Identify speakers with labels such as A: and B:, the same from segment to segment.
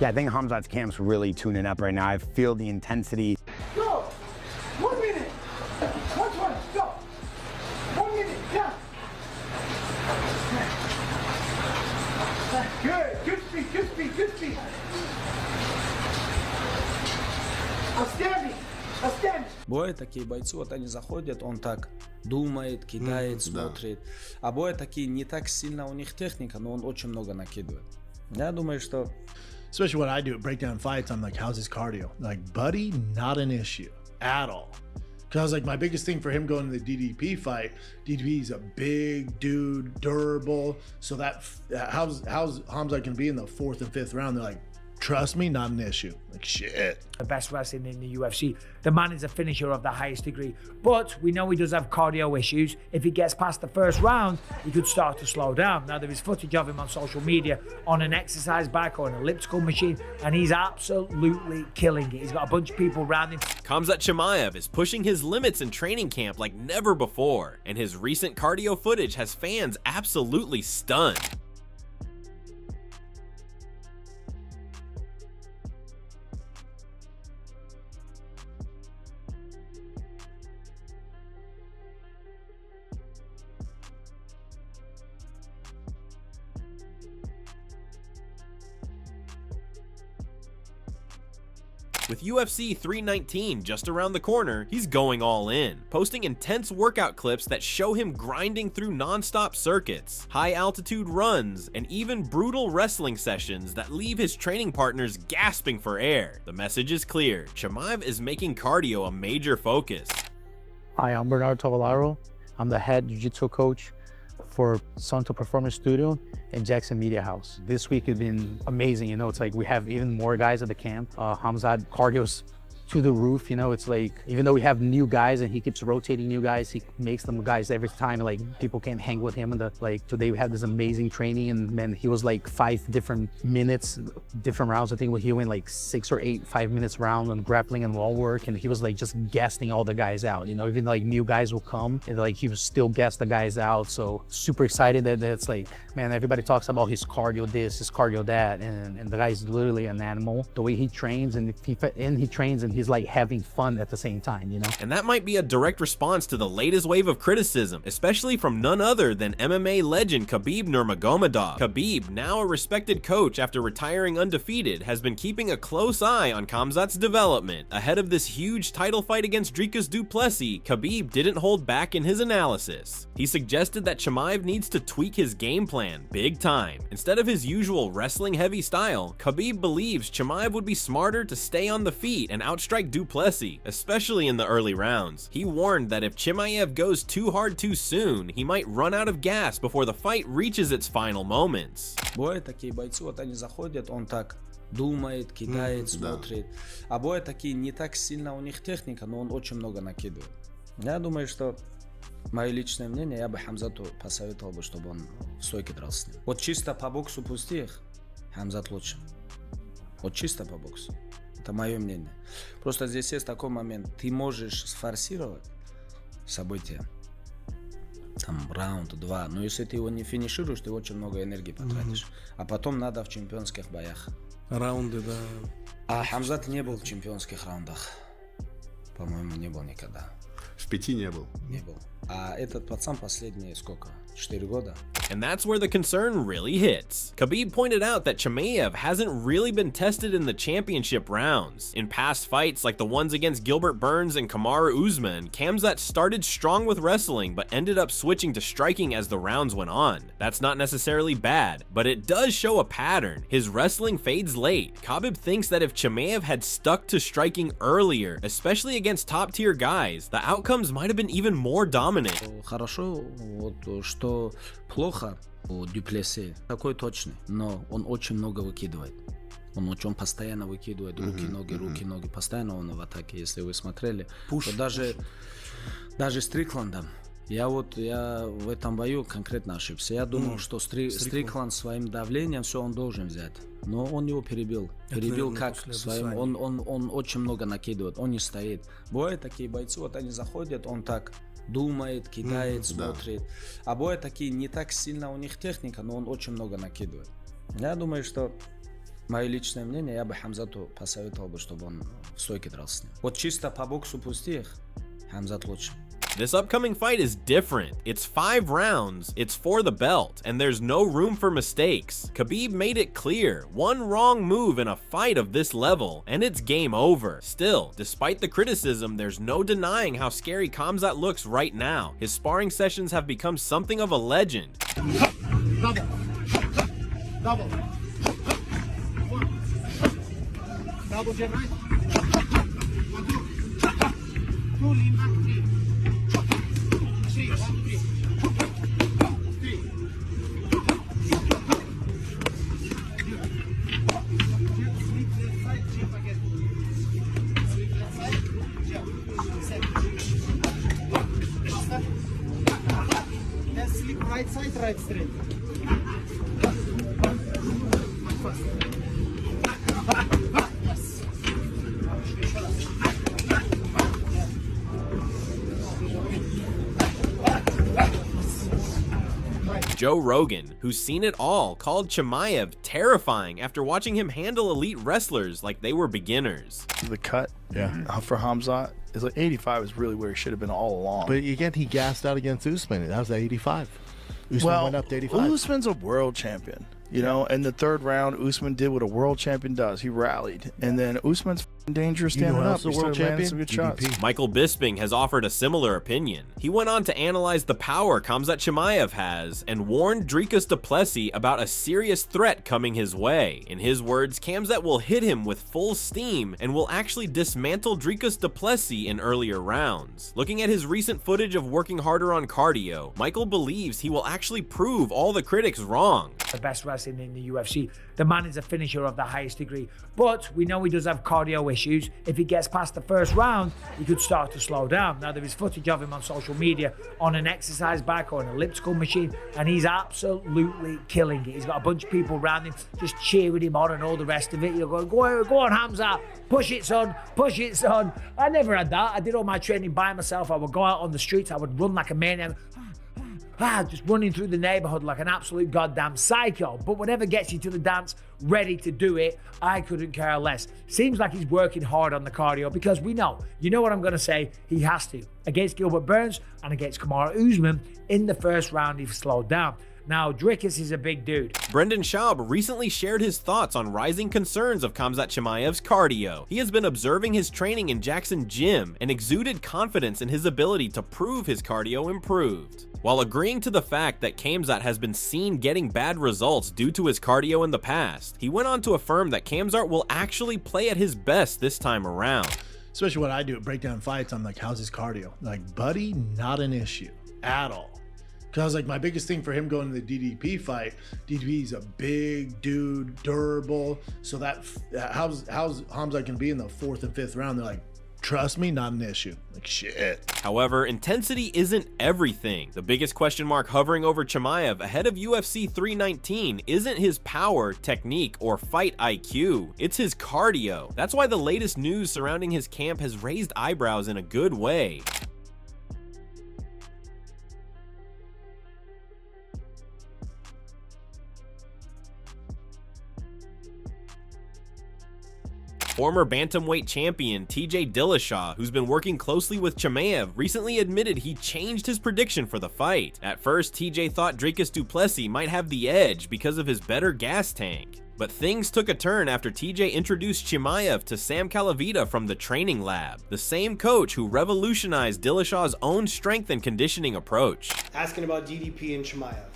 A: Yeah, I think Khamzat's camp's really tuning up right now. I feel the intensity.
B: Go! 1 minute! 120, go! 1 minute, yeah! Good, good speed, good speed, good speed! Outstanding, outstanding!
C: Бывают такие бойцы, вот они заходят, он так думает, кидает, смотрит. А бывают такие, не так сильно у них техника, но он очень много накидывает. Я думаю, что...
D: Especially when I do breakdown fights, I'm like, how's his cardio? Like, buddy, not an issue at all. Because I was like, my biggest thing for him going to the DDP fight, DDP is a big dude, durable. So that how's Khamzat can be in the 4th and 5th round? They're like, trust me, not an issue. Like, shit.
E: The best wrestling in the UFC. The man is a finisher of the highest degree. But we know he does have cardio issues. If he gets past the first round, he could start to slow down. Now, there is footage of him on social media on an exercise bike or an elliptical machine, and he's absolutely killing it. He's got a bunch of people around him.
F: Khamzat Chimaev is pushing his limits in training camp like never before, and his recent cardio footage has fans absolutely stunned. With UFC 319 just around the corner, he's going all in, posting intense workout clips that show him grinding through non-stop circuits, high-altitude runs, and even brutal wrestling sessions that leave his training partners gasping for air. The message is clear: Chimaev is making cardio a major focus.
G: Hi, I'm Bernardo Tovalaro. I'm the head jiu-jitsu coach for Santo Performance Studio and Jackson Media House. This week has been amazing. You know, it's like we have even more guys at the camp. Khamzat cardio's to the roof. You know, it's like, even though we have new guys and he keeps rotating new guys, he makes them guys every time. Like, people can't hang with him. And like today we had this amazing training, and man, he was like 5 different minutes, different rounds. I think he went like 6 or 8 5-minute rounds on grappling and wall work, and he was like just gassing all the guys out. You know, even like new guys will come and like he was still gas the guys out. So super excited that it's like, man, everybody talks about his cardio this, his cardio that, and the guy's literally an animal. The way he trains, and he trains and he's like having fun at the same time, you know?
F: And that might be a direct response to the latest wave of criticism, especially from none other than MMA legend Khabib Nurmagomedov. Khabib, now a respected coach after retiring undefeated, has been keeping a close eye on Khamzat's development. Ahead of this huge title fight against Dricus du Plessis, Khabib didn't hold back in his analysis. He suggested that Chimaev needs to tweak his game plan big time. Instead of his usual wrestling-heavy style, Khabib believes Chimaev would be smarter to stay on the feet and outstrike du Plessis, especially in the early rounds. He warned that if Chimaev goes too hard too soon, he might run out of gas before the fight reaches its final moments.
C: Бывают такие бойцы, вот они заходят, он так думает, кидает, смотрит. А бывают такие, не так сильно у них техника, но он очень много накидывает. Я думаю, что мое личное мнение, я бы Хамзату посоветовал бы, чтобы он в стойке дрался с ним. Вот чисто по боксу пустых, Хамзат лучше. Вот чисто по боксу. Это мое мнение. Просто здесь есть такой момент. Ты можешь сфорсировать события. Там раунд, 2. Но если ты его не финишируешь, ты очень много энергии потратишь. А потом надо в чемпионских боях.
H: Раунды, да.
C: А Хамзат не был в чемпионских раундах. По-моему, не был никогда.
H: В 5 не был.
C: Не был. А этот пацан последние сколько? 4 года.
F: And that's where the concern really hits. Khabib pointed out that Chimaev hasn't really been tested in the championship rounds. In past fights like the ones against Gilbert Burns and Kamaru Usman, Khamzat started strong with wrestling but ended up switching to striking as the rounds went on. That's not necessarily bad, but it does show a pattern. His wrestling fades late. Khabib thinks that if Chimaev had stuck to striking earlier, especially against top-tier guys, the outcomes might have been even more dominant.
C: Хорошо, вот что плохо у Дюплесси, такой точный, но он очень много выкидывает. Он постоянно выкидывает руки, ноги, постоянно он в атаке, если вы смотрели. Даже Стрикландом. Я в этом бою конкретно ошибся. Я думал, что Стрикланд своим давлением все он должен взять. Но он его перебил. Перебил как своим. Он очень много накидывает, он не стоит. Бывают такие бойцы, вот они заходят, он так думает, кидает, смотрит. А бывают такие, не так сильно у них техника, но он очень много накидывает. Я думаю, что Мое личное мнение, я бы Хамзату посоветовал бы, чтобы он в стойке дрался с ним. Вот чисто по боксу пустых, Хамзат лучше.
F: This upcoming fight is different. It's 5 rounds, it's for the belt, and there's no room for mistakes. Khabib made it clear, one wrong move in a fight of this level, and it's game over. Still, despite the criticism, there's no denying how scary Khamzat looks right now. His sparring sessions have become something of a legend.
B: Double. Double. Double jab right. 2 lean back 3. 3, 1, 3. 3. Sleep left side, jab again. Sleep left side, jab. Set. Then sleep right side, right straight.
F: Joe Rogan, who's seen it all, called Chimaev terrifying after watching him handle elite wrestlers like they were beginners.
I: The cut for Khamzat is like 85 is really where he should have been all along.
J: But again, he gassed out against Usman. That was at 85. Usman went up to 85.
I: Usman's a world champion, you know. In the third round, Usman did what a world champion does. He rallied, and then Usman's dangerous standing up.
J: He
I: World
J: champion,
I: some good shots.
F: Michael Bisping has offered a similar opinion. He went on to analyze the power Khamzat Chimaev has and warned Dricus du Plessis about a serious threat coming his way. In his words, Khamzat will hit him with full steam and will actually dismantle Dricus du Plessis in earlier rounds. Looking at his recent footage of working harder on cardio, Michael believes he will actually prove all the critics wrong.
E: The best wrestling in the UFC. The man is a finisher of the highest degree, but we know he does have cardio issues. If he gets past the first round, he could start to slow down. Now, there is footage of him on social media on an exercise bike or an elliptical machine, and he's absolutely killing it. He's got a bunch of people around him just cheering him on and all the rest of it. You're going, go on, Khamzat, push it, son, push it, son. I never had that. I did all my training by myself. I would go out on the streets, I would run like a maniac. Just running through the neighborhood like an absolute goddamn psycho. But whatever gets you to the dance, ready to do it, I couldn't care less. Seems like he's working hard on the cardio because we know, you know what I'm going to say, he has to. Against Gilbert Burns and against Kamaru Usman, in the first round, he slowed down. Now, Dricus is a big dude.
F: Brendan Schaub recently shared his thoughts on rising concerns of Khamzat Chimaev's cardio. He has been observing his training in Jackson Gym and exuded confidence in his ability to prove his cardio improved. While agreeing to the fact that Khamzat has been seen getting bad results due to his cardio in the past, he went on to affirm that Khamzat will actually play at his best this time around.
D: Especially when I do breakdown fights, I'm like, how's his cardio? Like, buddy, not an issue at all. Because I was like, my biggest thing for him going to the DDP fight, DDP's a big dude, durable. So that how's Khamzat can be in the 4th and 5th round? They're like, trust me, not an issue. Like, shit.
F: However, intensity isn't everything. The biggest question mark hovering over Chimaev ahead of UFC 319 isn't his power, technique, or fight IQ. It's his cardio. That's why the latest news surrounding his camp has raised eyebrows in a good way. Former bantamweight champion TJ Dillashaw, who's been working closely with Chimaev, recently admitted he changed his prediction for the fight. At first, TJ thought Dricus du Plessis might have the edge because of his better gas tank. But things took a turn after TJ introduced Chimaev to Sam Calavita from the training lab, the same coach who revolutionized Dillashaw's own strength and conditioning approach.
K: Asking about DDP and Chimaev.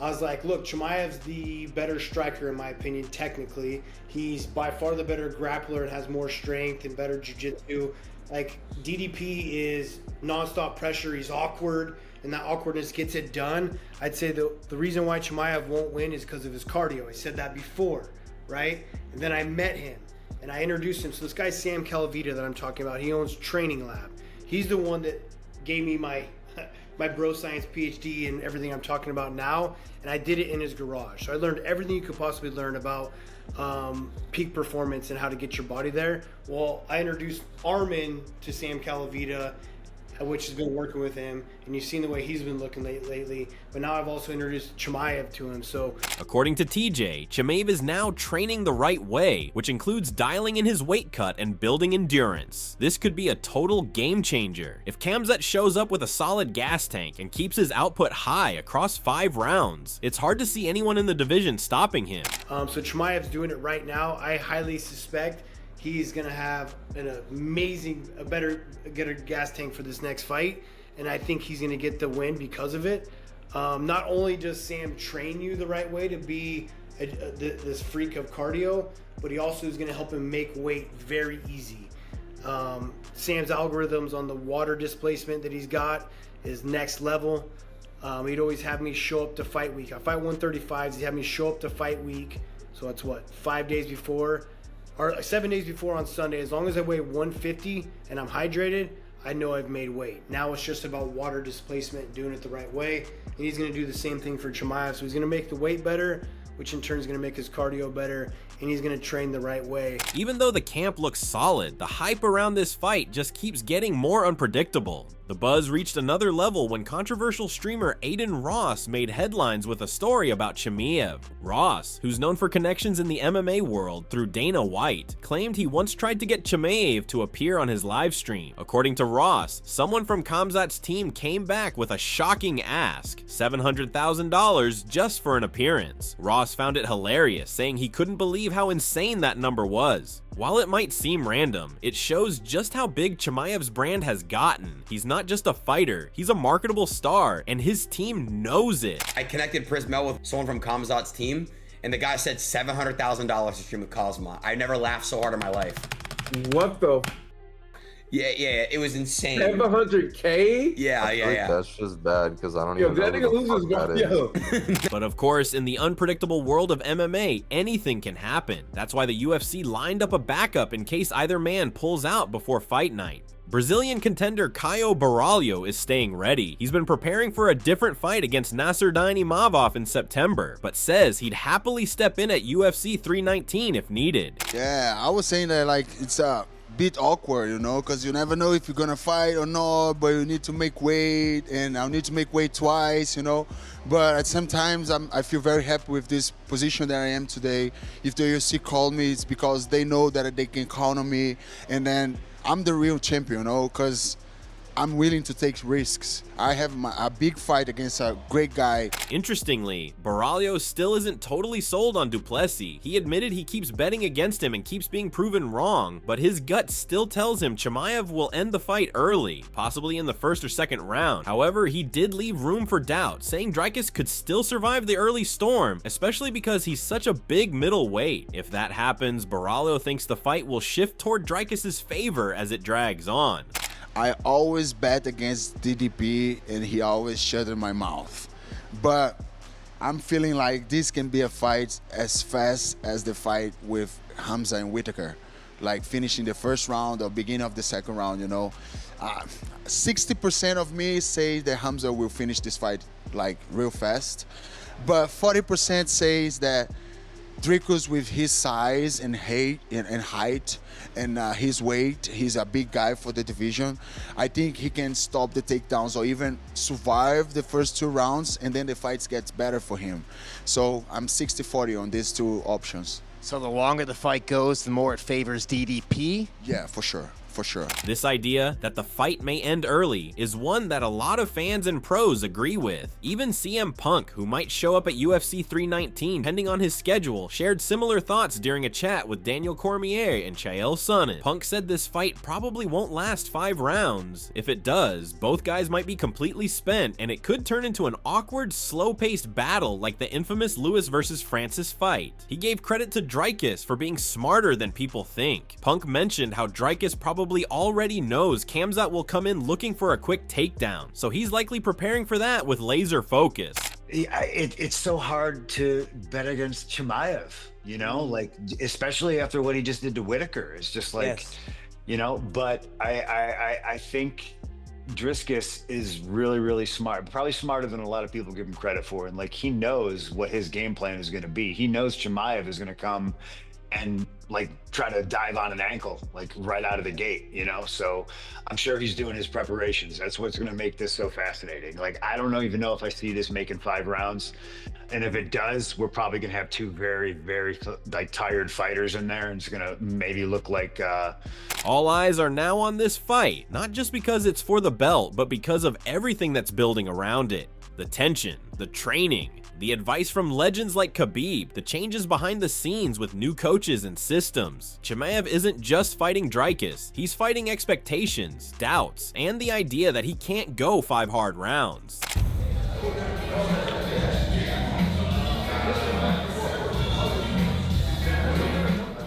K: I was like, look, Chimaev's the better striker in my opinion, technically. He's by far the better grappler and has more strength and better jiu-jitsu. Like, DDP is nonstop pressure. He's awkward, and that awkwardness gets it done. I'd say the reason why Chimaev won't win is because of his cardio. I said that before, right? And then I met him, and I introduced him. So this guy, Sam Calavita, that I'm talking about, he owns Training Lab. He's the one that gave me my bro science PhD and everything I'm talking about now, and I did it in his garage. So I learned everything you could possibly learn about peak performance and how to get your body there. Well, I introduced Armin to Sam Calavita, which has been working with him, and you've seen the way he's been looking lately. But now I've also introduced Chimaev to him. So,
F: according to TJ, Chimaev is now training the right way, which includes dialing in his weight cut and building endurance. This could be a total game changer. If Khamzat shows up with a solid gas tank and keeps his output high across 5 rounds, it's hard to see anyone in the division stopping him.
K: So Chimaev's doing it right now. I highly suspect he's gonna have an amazing, a better gas tank for this next fight, and I think he's gonna get the win because of it. Not only does Sam train you the right way to be this freak of cardio, but he also is gonna help him make weight very easy. Sam's algorithms on the water displacement that he's got is next level. He'd always have me show up to fight week. I fight 135s. He'd have me show up to fight week. So that's what, 5 days before, or 7 days before on Sunday. As long as I weigh 150 and I'm hydrated, I know I've made weight. Now it's just about water displacement, doing it the right way. And he's going to do the same thing for Chimaev. So he's going to make the weight better, which in turn is going to make his cardio better, and he's going to train the right way.
F: Even though the camp looks solid, the hype around this fight just keeps getting more unpredictable. The buzz reached another level when controversial streamer Aiden Ross made headlines with a story about Chimaev. Ross, who's known for connections in the MMA world through Dana White, claimed he once tried to get Chimaev to appear on his live stream. According to Ross, someone from Khamzat's team came back with a shocking ask, $700,000 just for an appearance. Ross found it hilarious, saying he couldn't believe how insane that number was. While it might seem random, it shows just how big Chimaev's brand has gotten. He's not just a fighter, he's a marketable star, and his team knows it.
L: I connected Prismel with someone from Khamzat's team, and the guy said $700,000 to stream with Cosma. I never laughed so hard in my life.
M: What the?
L: Yeah, it was insane.
M: 700K?
L: Yeah.
N: That's just bad because I don't even know who the fuck that is.
F: But of course, in the unpredictable world of MMA, anything can happen. That's why the UFC lined up a backup in case either man pulls out before fight night. Brazilian contender Caio Baralho is staying ready. He's been preparing for a different fight against Nassourdine Imavov in September, but says he'd happily step in at UFC 319 if needed.
O: Yeah, I was saying that like it's a bit awkward, you know, because you never know if you're gonna fight or not, but you need to make weight, and I'll need to make weight twice, you know. But at some times I feel very happy with this position that I am today. If the UFC called me, it's because they know that they can count on me, and then I'm the real champion, you know, because I'm willing to take risks. I have a big fight against a great guy.
F: Interestingly, Baralho still isn't totally sold on Duplessis. He admitted he keeps betting against him and keeps being proven wrong, but his gut still tells him Chimaev will end the fight early, possibly in the first or second round. However, he did leave room for doubt, saying Dricus could still survive the early storm, especially because he's such a big middleweight. If that happens, Baralho thinks the fight will shift toward Dricus' favor as it drags on.
O: I always bet against DDP and he always shut in my mouth. But I'm feeling like this can be a fight as fast as the fight with Khamzat and Whitaker. Like finishing the first round or beginning of the second round, you know. 60% of me say that Khamzat will finish this fight like real fast. But 40% says that Dricus, with his size and height and his weight, he's a big guy for the division. I think he can stop the takedowns or even survive the first 2 rounds, and then the fights gets better for him. So I'm 60-40 on these 2 options.
P: So the longer the fight goes, the more it favors DDP?
O: Yeah, for sure. For sure.
F: This idea that the fight may end early is one that a lot of fans and pros agree with. Even CM Punk, who might show up at UFC 319 depending on his schedule, shared similar thoughts during a chat with Daniel Cormier and Chael Sonnen. Punk said this fight probably won't last 5 rounds. If it does, both guys might be completely spent, and it could turn into an awkward, slow-paced battle like the infamous Lewis versus Francis fight. He gave credit to Dricus for being smarter than people think. Punk mentioned how Dricus probably already knows Khamzat will come in looking for a quick takedown, so he's likely preparing for that with laser focus.
Q: It's so hard to bet against Chimaev, you know, like especially after what he just did to Whitaker. It's just like, you know, but I think Dricus is really, really smart, probably smarter than a lot of people give him credit for. And like, he knows what his game plan is going to be. He knows Chimaev is going to come and like try to dive on an ankle like right out of the gate, you know? So I'm sure he's doing his preparations. That's what's going to make this so fascinating. Like, I don't even know if I see this making 5 rounds. And if it does, we're probably going to have 2 very, very like tired fighters in there. And it's going to maybe look like,
F: All eyes are now on this fight, not just because it's for the belt, but because of everything that's building around it. The tension, the training, the advice from legends like Khabib, the changes behind the scenes with new coaches and systems. Chimaev isn't just fighting Dricus, he's fighting expectations, doubts, and the idea that he can't go 5 hard rounds.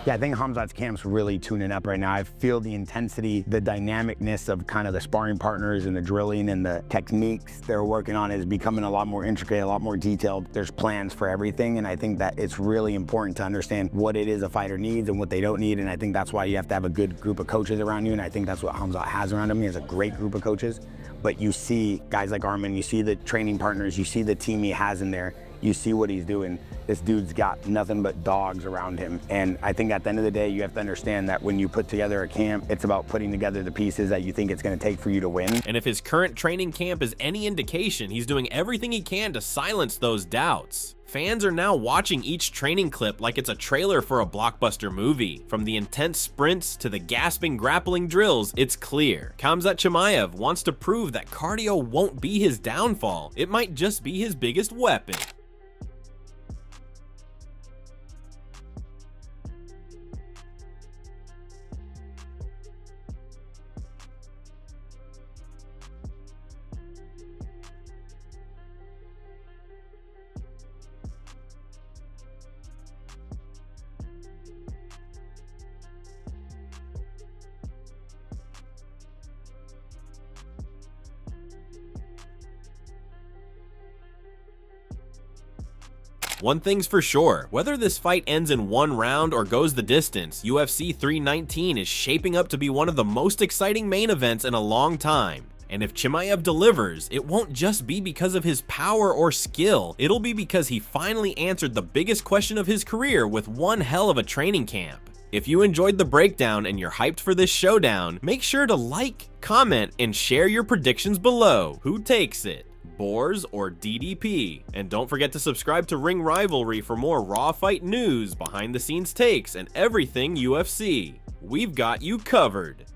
A: Yeah, I think Khamzat's camp's really tuning up right now. I feel the intensity, the dynamicness of kind of the sparring partners and the drilling and the techniques they're working on is becoming a lot more intricate, a lot more detailed. There's plans for everything, and I think that it's really important to understand what it is a fighter needs and what they don't need, and I think that's why you have to have a good group of coaches around you, and I think that's what Khamzat has around him. He has a great group of coaches, but you see guys like Arman, you see the training partners, you see the team he has in there, you see what he's doing. This dude's got nothing but dogs around him. And I think at the end of the day, you have to understand that when you put together a camp, it's about putting together the pieces that you think it's gonna take for you to win.
F: And if his current training camp is any indication, he's doing everything he can to silence those doubts. Fans are now watching each training clip like it's a trailer for a blockbuster movie. From the intense sprints to the gasping grappling drills, it's clear. Khamzat Chimaev wants to prove that cardio won't be his downfall. It might just be his biggest weapon. One thing's for sure, whether this fight ends in 1 round or goes the distance, UFC 319 is shaping up to be one of the most exciting main events in a long time. And if Chimaev delivers, it won't just be because of his power or skill, it'll be because he finally answered the biggest question of his career with one hell of a training camp. If you enjoyed the breakdown and you're hyped for this showdown, make sure to like, comment, and share your predictions below. Who takes it? Boars or DDP? And don't forget to subscribe to Ring Rivalry for more raw fight news, behind the scenes takes, and everything UFC. We've got you covered.